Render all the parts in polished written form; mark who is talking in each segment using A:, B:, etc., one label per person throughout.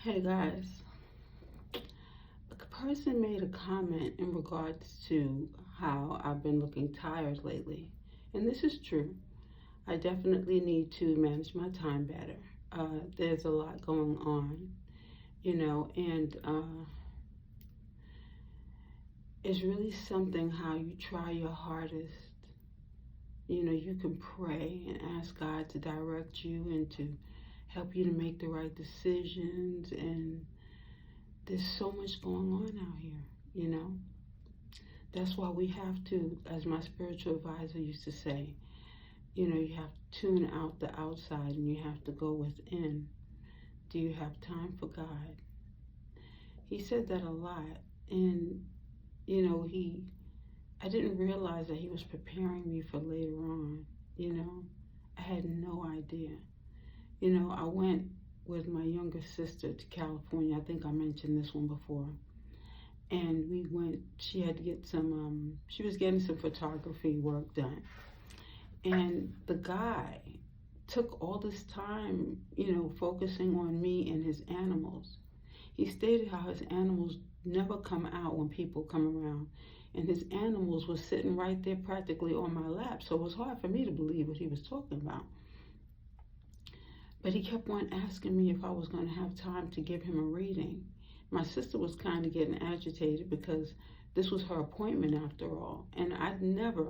A: Hey guys, a person made a comment in regards to how I've been looking tired lately. And this is true. I definitely need to manage my time better. There's a lot going on, and it's really something how you try your hardest. You can pray and ask God to direct you and to help you to make the right decisions. And there's so much going on out here, you know. That's why we have to, as my spiritual advisor used to say, you have to tune out the outside and you have to go within. Do you have time for God? He said that a lot. And, I didn't realize that he was preparing me for later on, you know. I had no idea. I went with my younger sister to California. I think I mentioned this one before. And we went, she had to get she was getting some photography work done. And the guy took all this time, focusing on me and his animals. He stated how his animals never come out when people come around. And his animals were sitting right there practically on my lap. So it was hard for me to believe what he was talking about. But he kept on asking me if I was going to have time to give him a reading. My sister was kind of getting agitated because this was her appointment after all. And I'd never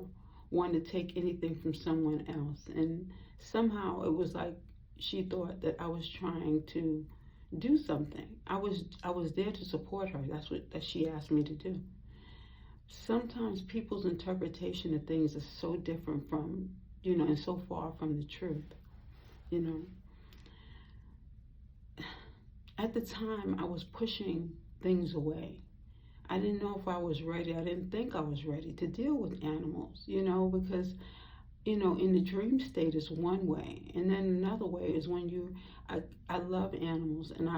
A: wanted to take anything from someone else. And somehow it was like she thought that I was trying to do something. I was there to support her. That's what that she asked me to do. Sometimes people's interpretation of things is so different from, and so far from the truth, you know. At the time, I was pushing things away. I didn't know if I was ready. I didn't think I was ready to deal with animals, because, in the dream state is one way. And then another way is when I love animals. And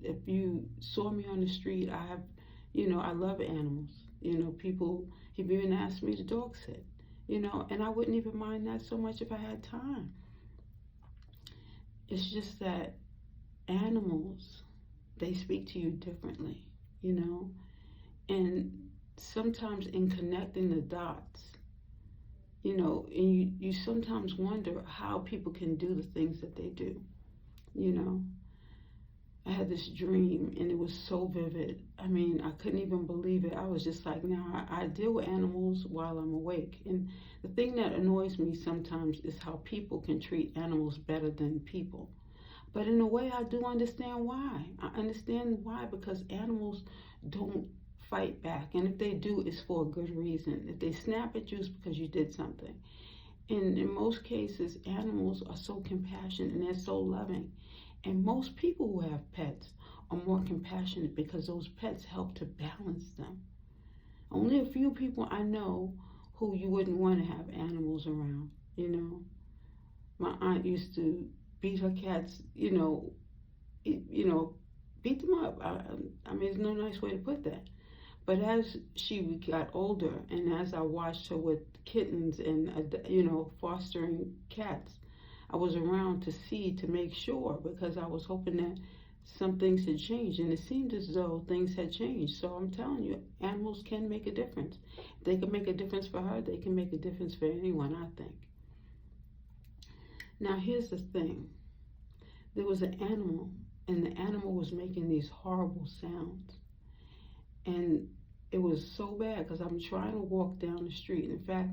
A: if you saw me on the street, I love animals. People have even asked me to dog sit, and I wouldn't even mind that so much if I had time. It's just that animals, they speak to you differently, and sometimes in connecting the dots, and you sometimes wonder how people can do the things that they do, I had this dream and it was so vivid. I mean, I couldn't even believe it. I was just like, now I deal with animals while I'm awake. And the thing that annoys me sometimes is how people can treat animals better than people. But in a way, I do understand why. I understand why because animals don't fight back. And if they do, it's for a good reason. If they snap at you, it's because you did something. And in most cases, animals are so compassionate and they're so loving. And most people who have pets are more compassionate because those pets help to balance them. Only a few people I know who you wouldn't want to have animals around, My aunt used to beat her cats, beat them up. I mean, there's no nice way to put that. But as she got older and as I watched her with kittens and, fostering cats, I was around to make sure because I was hoping that some things had changed. And it seemed as though things had changed. So I'm telling you, animals can make a difference. If they can make a difference for her, they can make a difference for anyone, I think. Now, here's the thing. There was an animal, and the animal was making these horrible sounds. And it was so bad because I'm trying to walk down the street. In fact,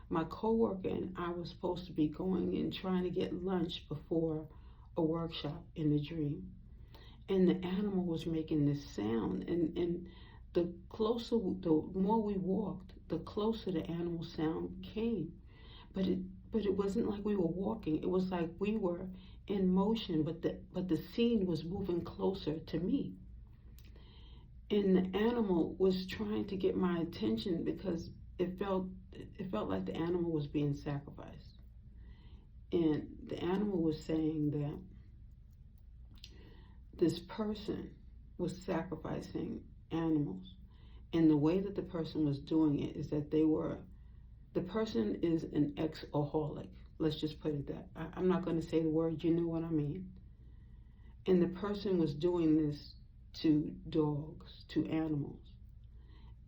A: my coworker and I were supposed to be going and trying to get lunch before a workshop in the dream. And the animal was making this sound. And the more we walked, the closer the animal sound came. But it wasn't like we were walking. It was like we were in motion, but the scene was moving closer to me. And the animal was trying to get my attention because it felt like the animal was being sacrificed. And the animal was saying that this person was sacrificing animals. And the way that the person was doing it is that the person is an ex-aholic. Let's just put it that. I'm not going to say the word, you know what I mean. And the person was doing this to dogs, to animals.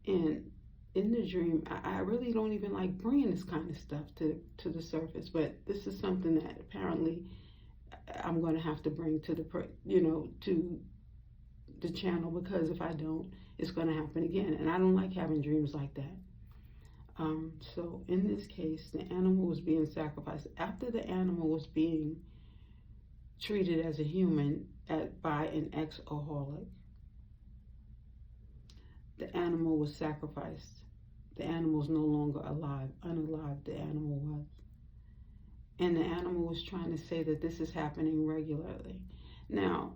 A: And in the dream, I really don't even like bringing this kind of stuff to the surface, but this is something that apparently I'm going to have to bring to to the channel, because if I don't, it's going to happen again. And I don't like having dreams like that. So in this case, the animal was being sacrificed. After the animal was being treated as a human by an ex-alcoholic, the animal was sacrificed. The animal's no longer alive. Unalive, the animal was. And the animal was trying to say that this is happening regularly. Now,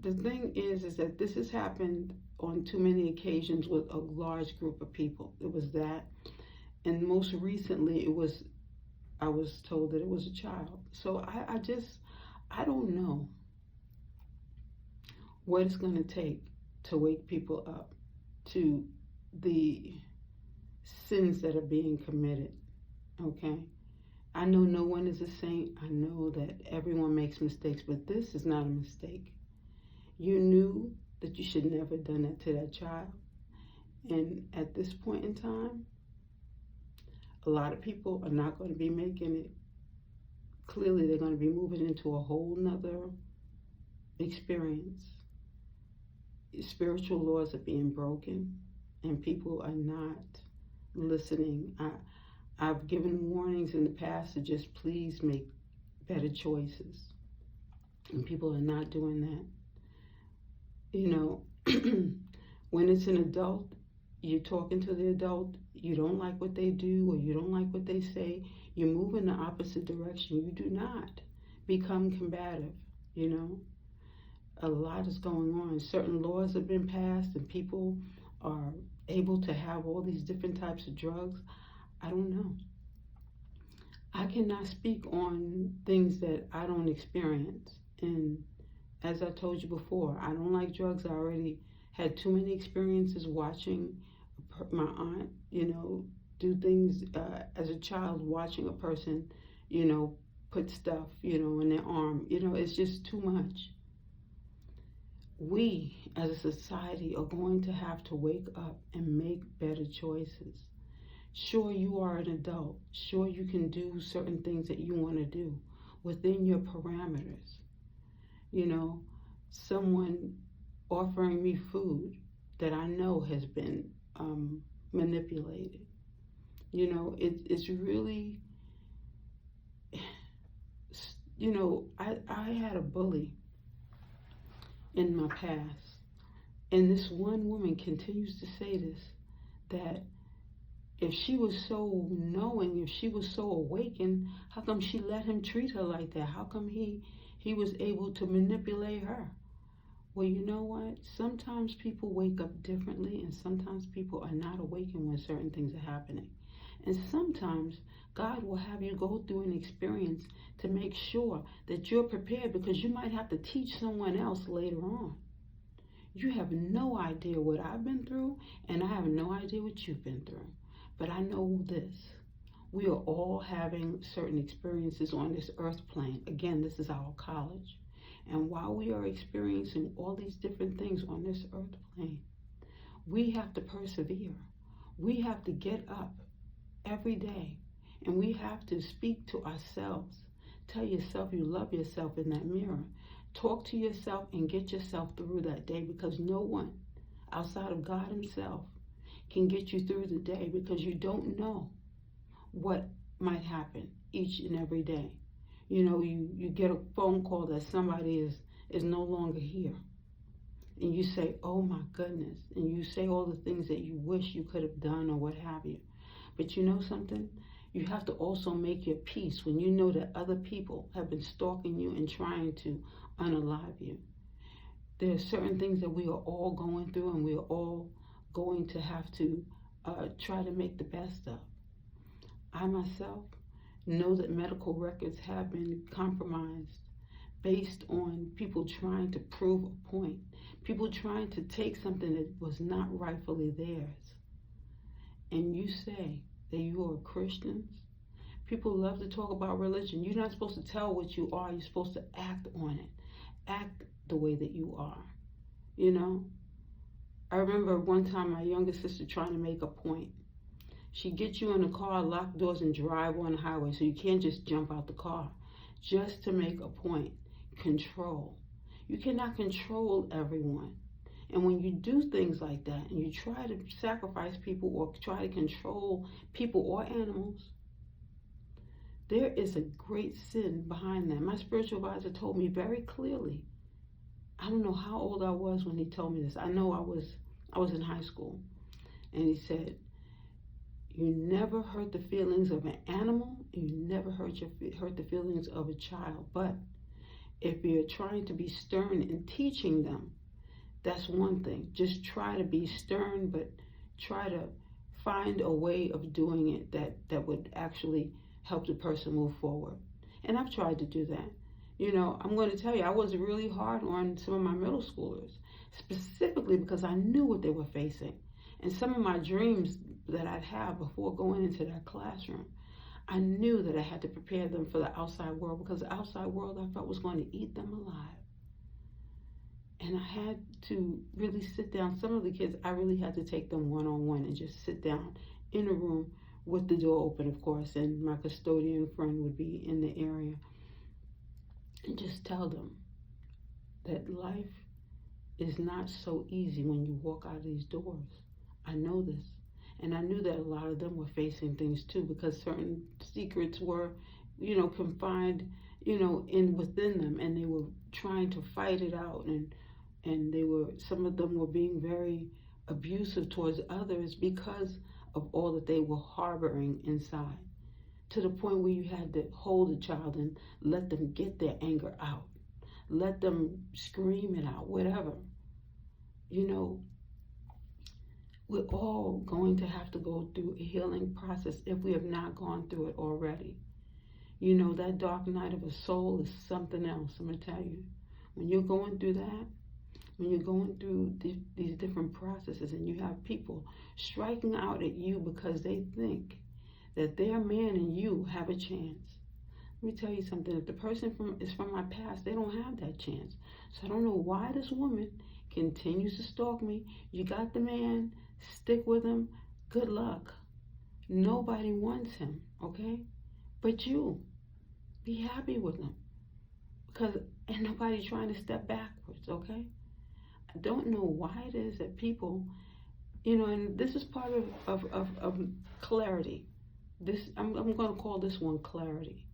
A: the thing is that this has happened on too many occasions with a large group of people. It was that. And most recently, I was told that it was a child. So I don't know what it's going to take to wake people up to the sins that are being committed, okay? I know no one is a saint. I know that everyone makes mistakes, but this is not a mistake. You knew that you should never have done that to that child. And at this point in time, a lot of people are not going to be making it. Clearly, they're going to be moving into a whole nother experience. Spiritual laws are being broken, and people are not listening. I've given warnings in the past to just please make better choices, and people are not doing that. You know, when it's an adult, you're talking to the adult, you don't like what they do or you don't like what they say, you move in the opposite direction. You do not become combative, you know. A lot is going on. Certain laws have been passed and people are able to have all these different types of drugs. I don't know. I cannot speak on things that I don't experience. And as I told you before, I don't like drugs. I already had too many experiences watching my aunt, you know, do things as a child, watching a person, you know, put stuff, you know, in their arm. You know, it's just too much. We, as a society, are going to have to wake up and make better choices. Sure, you are an adult. Sure, you can do certain things that you want to do within your parameters. You know, someone offering me food that I know has been manipulated. You know, it's really, you know, I had a bully in my past, and this one woman continues to say this, that if she was so knowing, if she was so awakened, how come she let him treat her like that? How come he was able to manipulate her? Well, you know what? Sometimes people wake up differently, and sometimes people are not awakened when certain things are happening. And sometimes God will have you go through an experience to make sure that you're prepared, because you might have to teach someone else later on. You have no idea what I've been through, and I have no idea what you've been through. But I know this. We are all having certain experiences on this earth plane. Again, this is our college. And while we are experiencing all these different things on this earth plane, we have to persevere. We have to get up every day, and we have to speak to ourselves. Tell yourself you love yourself in that mirror. Talk to yourself and get yourself through that day, because no one outside of God himself can get you through the day, because you don't know what might happen each and every day. You know, you get a phone call that somebody is no longer here. And you say, oh my goodness. And you say all the things that you wish you could have done or what have you. But you know something? You have to also make your peace when you know that other people have been stalking you and trying to unalive you. There are certain things that we are all going through, and we are all going to have to try to make the best of. I myself know that medical records have been compromised based on people trying to prove a point, people trying to take something that was not rightfully theirs. And you say that you are Christians. People love to talk about religion. You're not supposed to tell what you are. You're supposed to act on it. Act the way that you are. You know, I remember one time my younger sister trying to make a point. She gets you in the car, lock doors, and drive on the highway, so you can't just jump out the car. Just to make a point. Control. You cannot control everyone. And when you do things like that, and you try to sacrifice people or try to control people or animals, there is a great sin behind that. My spiritual advisor told me very clearly. I don't know how old I was when he told me this. I know I was in high school. And he said, you never hurt the feelings of an animal, and you never hurt the feelings of a child. But if you're trying to be stern in teaching them, that's one thing. Just try to be stern, but try to find a way of doing it that would actually help the person move forward. And I've tried to do that. You know, I'm going to tell you, I was really hard on some of my middle schoolers, specifically because I knew what they were facing. And some of my dreams that I'd have before going into that classroom, I knew that I had to prepare them for the outside world, because the outside world I felt was going to eat them alive. And I had to really sit down. Some of the kids, I really had to take them one-on-one and just sit down in a room with the door open, of course, and my custodian friend would be in the area. And just tell them that life is not so easy when you walk out of these doors. I know this. And I knew that a lot of them were facing things too, because certain secrets were, confined, within them, and they were trying to fight it out, and some of them were being very abusive towards others because of all that they were harboring inside, to the point where you had to hold a child and let them get their anger out, let them scream it out, whatever. We're all going to have to go through a healing process if we have not gone through it already. That dark night of a soul is something else, I'm going to tell you. When you're going through that, when you're going through these different processes, and you have people striking out at you because they think that their man and you have a chance. Let me tell you something. If the person is from my past, they don't have that chance. So I don't know why this woman continues to stalk me. You got the man. Stick with him. Good luck. Nobody wants him, okay? But you. Be happy with him. Because ain't nobody trying to step backwards, okay? I don't know why it is that people, and this is part of clarity. I'm going to call this one clarity.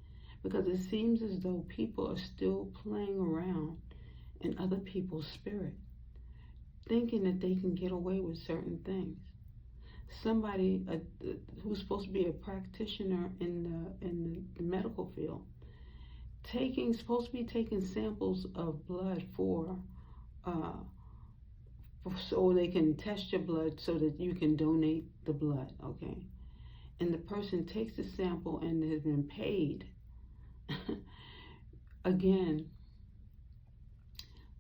A: Because it seems as though people are still playing around in other people's spirit, thinking that they can get away with certain things. Somebody who's supposed to be a practitioner in the medical field, supposed to be taking samples of blood so they can test your blood so that you can donate the blood, okay? And the person takes the sample and has been paid. Again,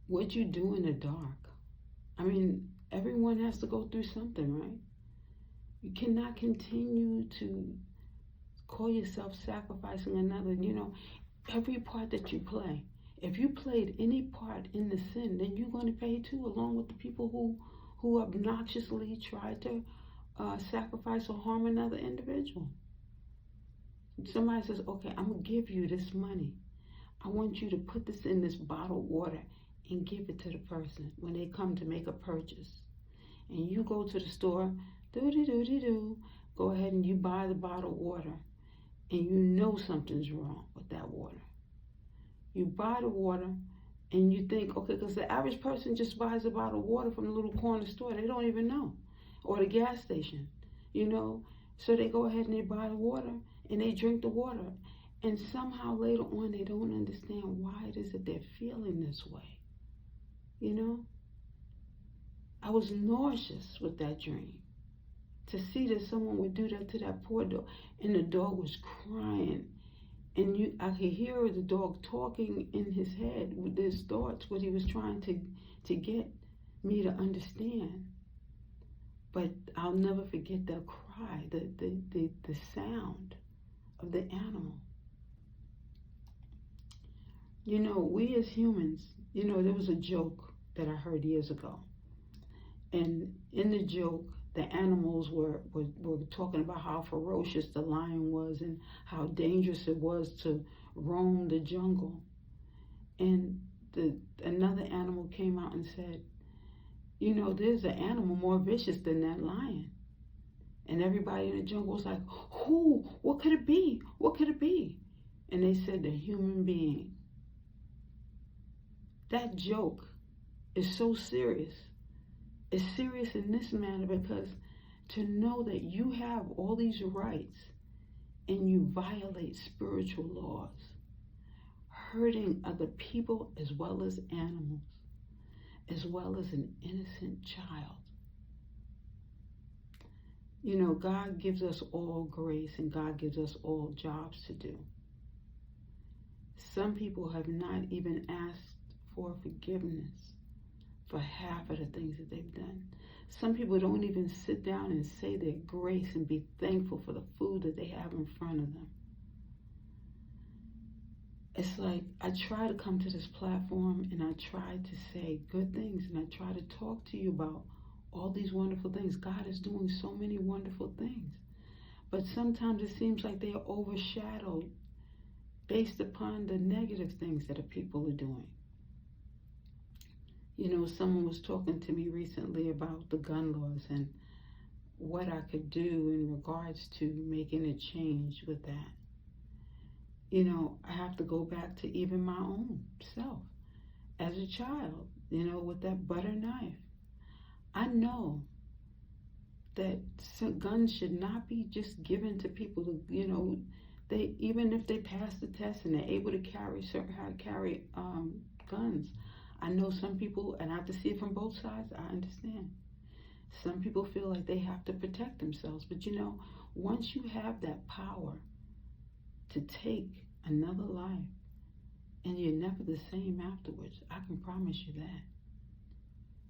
A: what you do in the dark. I mean, everyone has to go through something, right? You cannot continue to call yourself sacrificing another. Every part that you play. If you played any part in the sin, then you're going to pay too, along with the people who obnoxiously try to sacrifice or harm another individual. Somebody says, okay, I'm going to give you this money. I want you to put this in this bottled water and give it to the person when they come to make a purchase. And you go to the store, go ahead and you buy the bottled water, and you know something's wrong with that water. You buy the water, and you think, okay, because the average person just buys a bottle of water from the little corner store. They don't even know. Or the gas station, So they go ahead and they buy the water, and they drink the water. And somehow later on, they don't understand why it is that they're feeling this way. I was nauseous with that dream. To see that someone would do that to that poor dog. And the dog was crying. And I could hear the dog talking in his head with his thoughts, what he was trying to get me to understand. But I'll never forget that cry, the sound of the animal. We as humans, You know, there was a joke that I heard years ago. And in the joke, the animals were talking about how ferocious the lion was and how dangerous it was to roam the jungle. And another animal came out and said, you know, there's an animal more vicious than that lion. And everybody in the jungle was like, who? What could it be? What could it be? And they said, the human being. That joke is so serious. It's serious in this manner because to know that you have all these rights and you violate spiritual laws, hurting other people as well as animals, as well as an innocent child. You know, God gives us all grace and God gives us all jobs to do. Some people have not even asked for forgiveness for half of the things that they've done. Some people don't even sit down and say their grace and be thankful for the food that they have in front of them. It's like I try to come to this platform and I try to say good things and I try to talk to you about all these wonderful things. God is doing so many wonderful things. But sometimes it seems like they are overshadowed based upon the negative things that people are doing. You know, someone was talking to me recently about the gun laws and what I could do in regards to making a change with that. You know, I have to go back to even my own self. As a child, you know, with that butter knife, I know that guns should not be just given to people to, you know, they, even if they pass the test and they're able to carry guns. I know some people, and I have to see it from both sides, I understand. Some people feel like they have to protect themselves. But you know, once you have that power to take another life, and you're never the same afterwards, I can promise you that.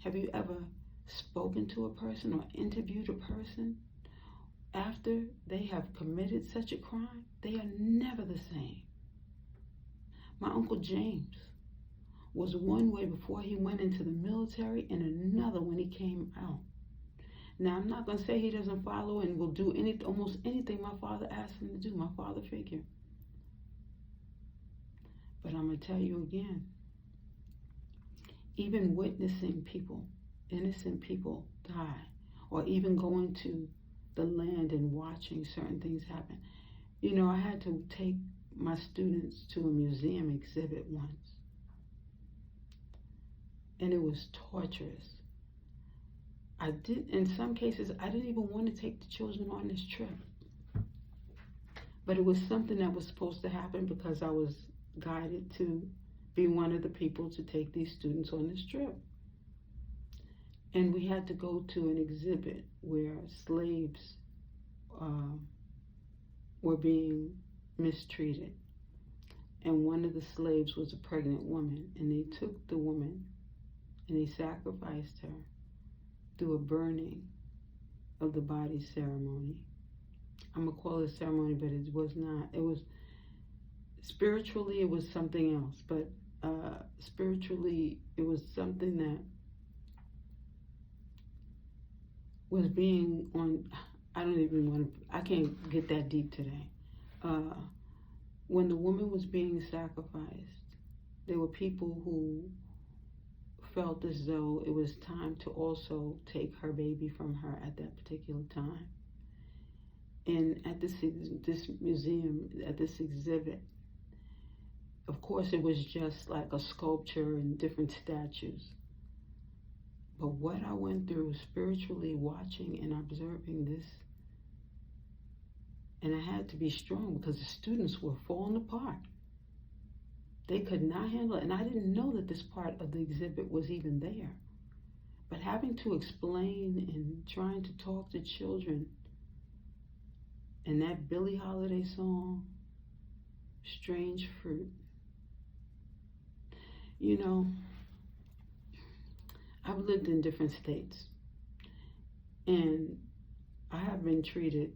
A: Have you ever spoken to a person or interviewed a person after they have committed such a crime? They are never the same. My Uncle James was one way before he went into the military and another when he came out. Now, I'm not going to say he doesn't follow and will do almost anything my father asked him to do, my father figure. But I'm going to tell you again, even witnessing people, innocent people die, or even going to the land and watching certain things happen. You know, I had to take my students to a museum exhibit once. And it was torturous. In some cases, I didn't even want to take the children on this trip. But it was something that was supposed to happen because I was guided to be one of the people to take these students on this trip. And we had to go to an exhibit where slaves were being mistreated. And one of the slaves was a pregnant woman, and they took the woman and they sacrificed her through a burning of the body ceremony. I'm going to call it a ceremony, but it was not. It was, spiritually, it was something else. But spiritually, it was something that was being on, I can't get that deep today. When the woman was being sacrificed, there were people who felt as though it was time to also take her baby from her at that particular time. And at this museum, at this exhibit, of course it was just like a sculpture and different statues. But what I went through spiritually, watching and observing this, and I had to be strong because the students were falling apart. They could not handle it, and I didn't know that this part of the exhibit was even there. But having to explain and trying to talk to children, and that Billie Holiday song, Strange Fruit. You know, I've lived in different states, and I have been treated,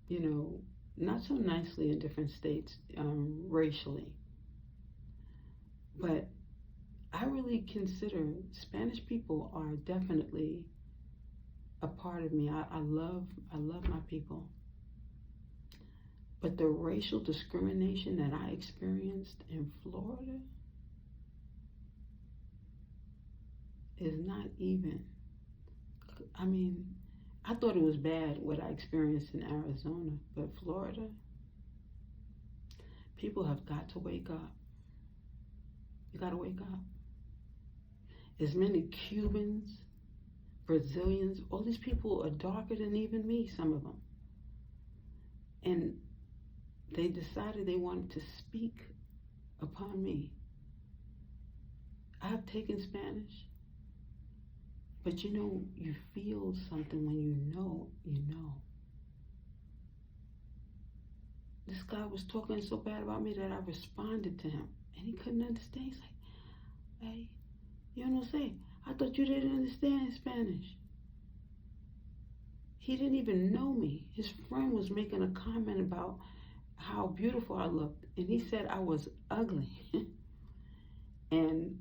A: you know, not so nicely in different states, racially. But I really consider Spanish people are definitely a part of me. I love my people. But the racial discrimination that I experienced in Florida is not even. I mean, I thought it was bad what I experienced in Arizona, but Florida, people have got to wake up. You got to wake up. As many Cubans, Brazilians, all these people are darker than even me, some of them. And they decided they wanted to speak upon me. I've taken Spanish, but you feel something when you know. This guy was talking so bad about me that I responded to him, and he couldn't understand. He's like, hey, you know what I'm saying? I thought you didn't understand Spanish. He didn't even know me. His friend was making a comment about how beautiful I looked, and he said I was ugly. And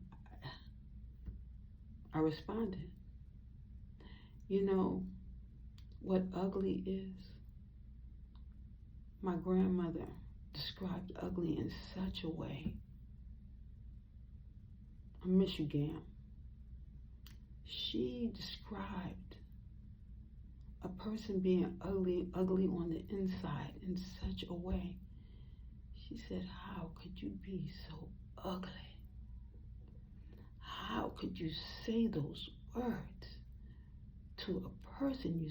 A: I responded, you know what ugly is? My grandmother described ugly in such a way. I miss you, Gam. She described a person being ugly on the inside in such a way. She said, how could you be so ugly? How could you say those words to a person you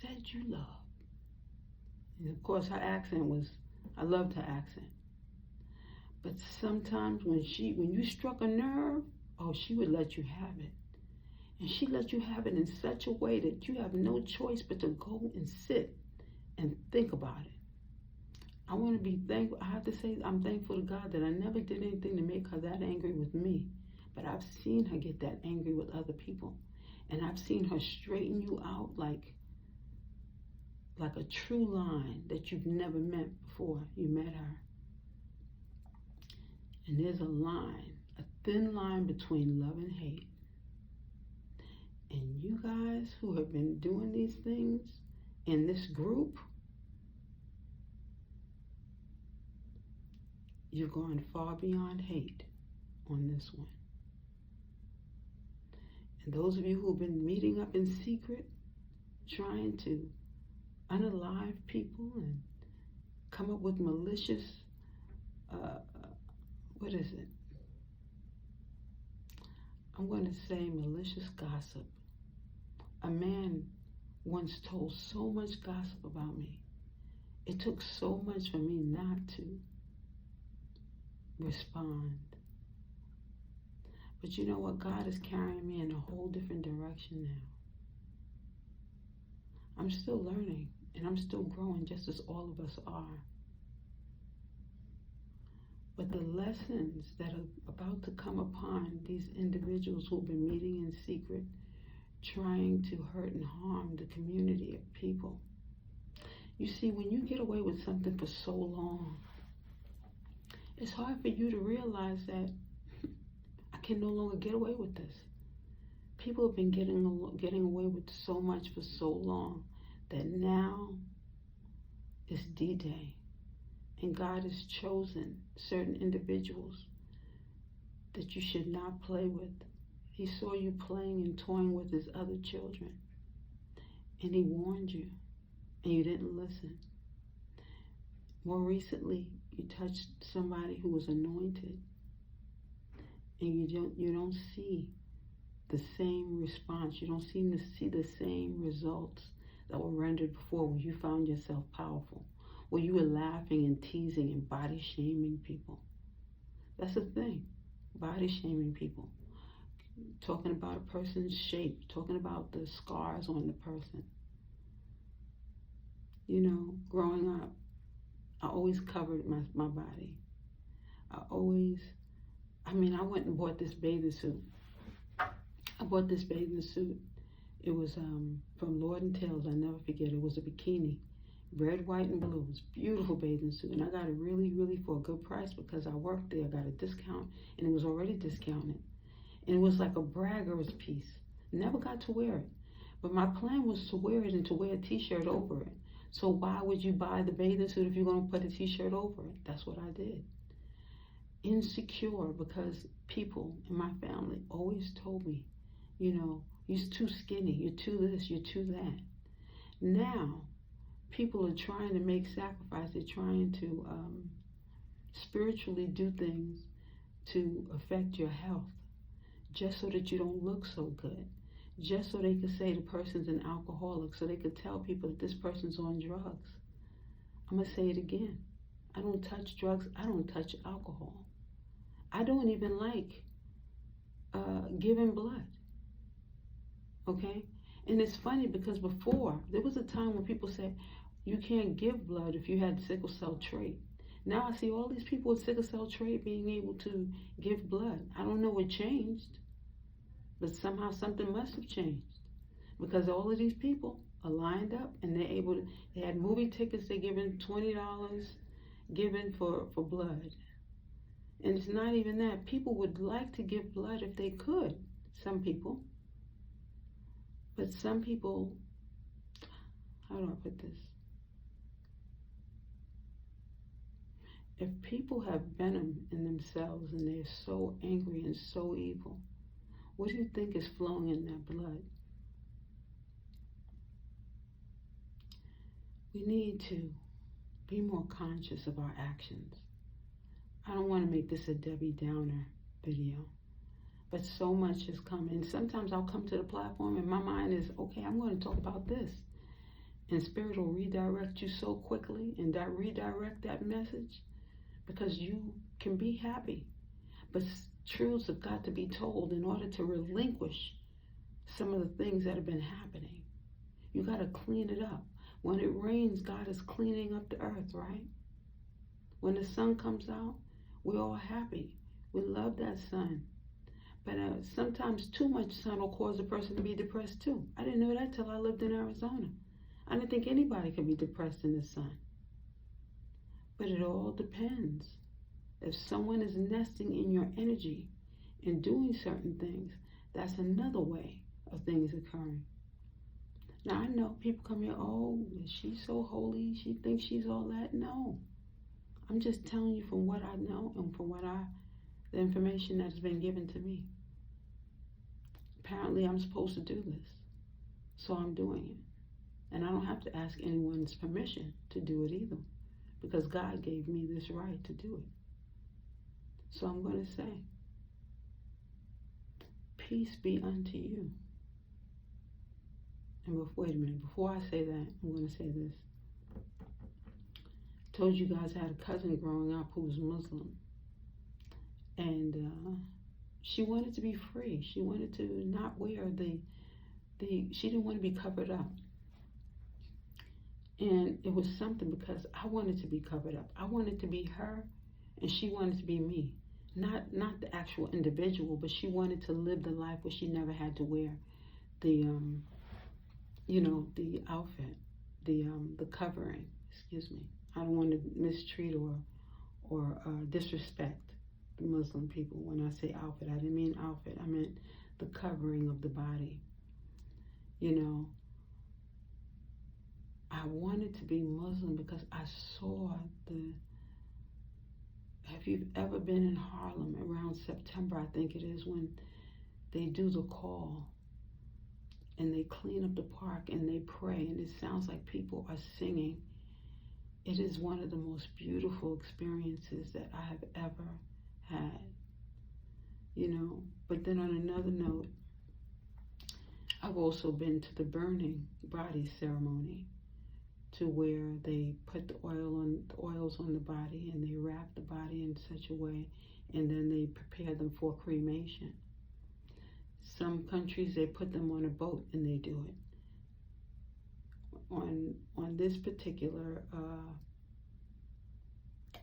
A: said you loved? And of course, her accent was, I loved her accent. But sometimes when you struck a nerve, oh, she would let you have it. And she let you have it in such a way that you have no choice but to go and sit and think about it. I want to be thankful. I have to say I'm thankful to God that I never did anything to make her that angry with me. But I've seen her get that angry with other people. And I've seen her straighten you out like a true line that you've never met before you met her. And there's a line, a thin line between love and hate. And you guys who have been doing these things in this group, you've gone far beyond hate on this one. And those of you who've been meeting up in secret, trying to unalive people and come up with malicious, what is it? I'm going to say malicious gossip. A man once told so much gossip about me. It took so much for me not to respond. But you know what? God is carrying me in a whole different direction now. I'm still learning and I'm still growing just as all of us are. But the lessons that are about to come upon these individuals who've been meeting in secret, trying to hurt and harm the community of people. You see, when you get away with something for so long, it's hard for you to realize that I can no longer get away with this. People have been getting away with so much for so long that now it's D-Day. And God has chosen certain individuals that you should not play with. He saw you playing and toying with his other children. And he warned you, and you didn't listen. More recently, you touched somebody who was anointed, and you don't see the same response. You don't seem to see the same results that were rendered before when you found yourself powerful, where you were laughing and teasing and body shaming people. That's the thing, body shaming people. Talking about a person's shape, talking about the scars on the person. You know, growing up, I always covered my body. I went and bought this bathing suit. It was from Lord & Tails. I'll never forget. It was a bikini, red, white, and blue. It was a beautiful bathing suit. And I got it really, really for a good price because I worked there. I got a discount, and it was already discounted. And it was like a bragger's piece. Never got to wear it. But my plan was to wear it and to wear a t-shirt over it. So why would you buy the bathing suit if you're going to put a t-shirt over it? That's what I did. Insecure, because people in my family always told me, you're too skinny, you're too this, you're too that. Now, people are trying to make sacrifices. They're trying to spiritually do things to affect your health, just so that you don't look so good, just so they could say the person's an alcoholic, so they could tell people that this person's on drugs. I'm going to say it again. I don't touch drugs. I don't touch alcohol. I don't even like giving blood. Okay? And it's funny because before, there was a time when people said, you can't give blood if you had sickle cell trait. Now I see all these people with sickle cell trait being able to give blood. I don't know what changed, but somehow something must have changed, because all of these people are lined up and they're able to, they had movie tickets, they're giving $20 given for blood. And it's not even that. People would like to give blood if they could, some people. But some people, how do I put this? If people have venom in themselves and they're so angry and so evil, what do you think is flowing in their blood? We need to be more conscious of our actions. I don't want to make this a Debbie Downer video, but so much has come. And sometimes I'll come to the platform and my mind is, okay, I'm going to talk about this. And Spirit will redirect you so quickly and redirect that message, because you can be happy. But truths have got to be told in order to relinquish some of the things that have been happening. You got to clean it up. When it rains, God is cleaning up the earth, right? When the sun comes out, we're all happy. We love that sun. But sometimes too much sun will cause a person to be depressed too. I didn't know that till I lived in Arizona. I didn't think anybody could be depressed in the sun. But it all depends. If someone is nesting in your energy and doing certain things, that's another way of things occurring. Now I know people come here, oh, she's so holy, she thinks she's all that. No. I'm just telling you from what I know and from the information that has been given to me. Apparently I'm supposed to do this, so I'm doing it. And I don't have to ask anyone's permission to do it either, because God gave me this right to do it. So I'm going to say, peace be unto you. And wait a minute, before I say that, I'm going to say this. I told you guys I had a cousin growing up who was Muslim. And she wanted to be free. She wanted to not wear she didn't want to be covered up. And it was something, because I wanted to be covered up. I wanted to be her, and she wanted to be me. Not the actual individual, but she wanted to live the life where she never had to wear the outfit, the covering. Excuse me. I don't want to mistreat or disrespect the Muslim people. When I say outfit, I didn't mean outfit. I meant the covering of the body. I wanted to be Muslim because I saw have you ever been in Harlem around September, I think it is, when they do the call and they clean up the park and they pray and it sounds like people are singing. It is one of the most beautiful experiences that I have ever had, But then on another note, I've also been to the burning body ceremony, to where they put the oils on the body and they wrap the body in such a way, and then they prepare them for cremation. Some countries, they put them on a boat and they do it. On this particular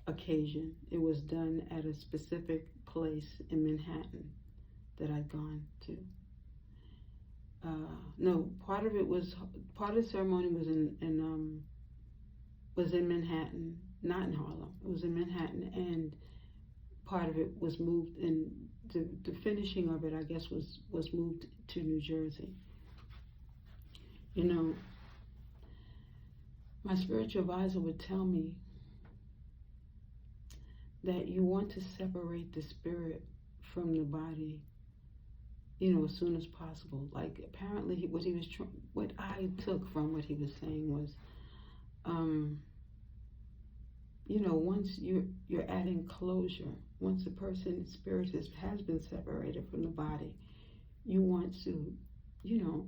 A: occasion, it was done at a specific place in Manhattan that I'd gone to. Part of the ceremony was in Manhattan, not in Harlem. It was in Manhattan, and part of it was moved and the finishing of it, I guess, was moved to New Jersey. You know, my spiritual advisor would tell me that you want to separate the spirit from the body, you know, as soon as possible. Like, apparently what I took from what he was saying was, you know, once you're adding closure, once the person's spirit has been separated from the body, you want to, you know,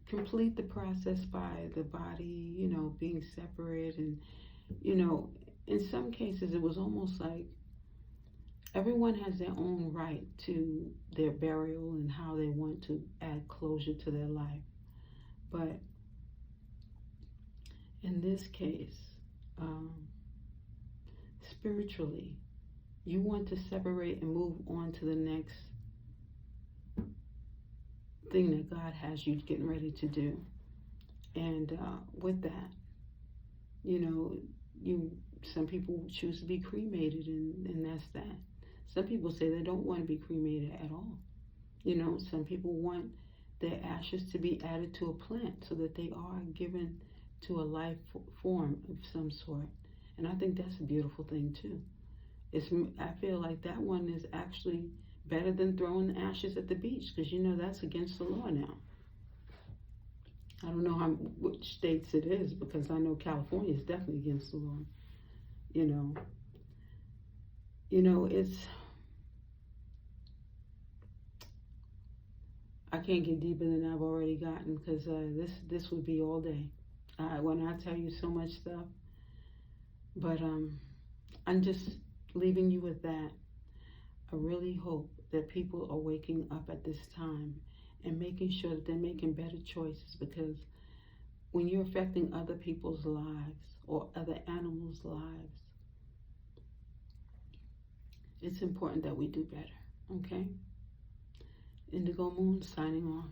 A: complete the process by the body, you know, being separate. And, you know, in some cases it was almost like everyone has their own right to their burial and how they want to add closure to their life. But in this case, spiritually, you want to separate and move on to the next thing that God has you getting ready to do. And with that, you know, some people choose to be cremated, and that's that. Some people say they don't want to be cremated at all. You know, some people want their ashes to be added to a plant so that they are given to a life form of some sort. And I think that's a beautiful thing too. I feel like that one is actually better than throwing the ashes at the beach, because you know that's against the law now. I don't know which states it is, because I know California is definitely against the law. You know, I can't get deeper than I've already gotten, because this would be all day when I tell you so much stuff. But I'm just leaving you with that. I really hope that people are waking up at this time and making sure that they're making better choices, because when you're affecting other people's lives or other animals' lives, it's important that we do better, okay? Indigo Moon signing off.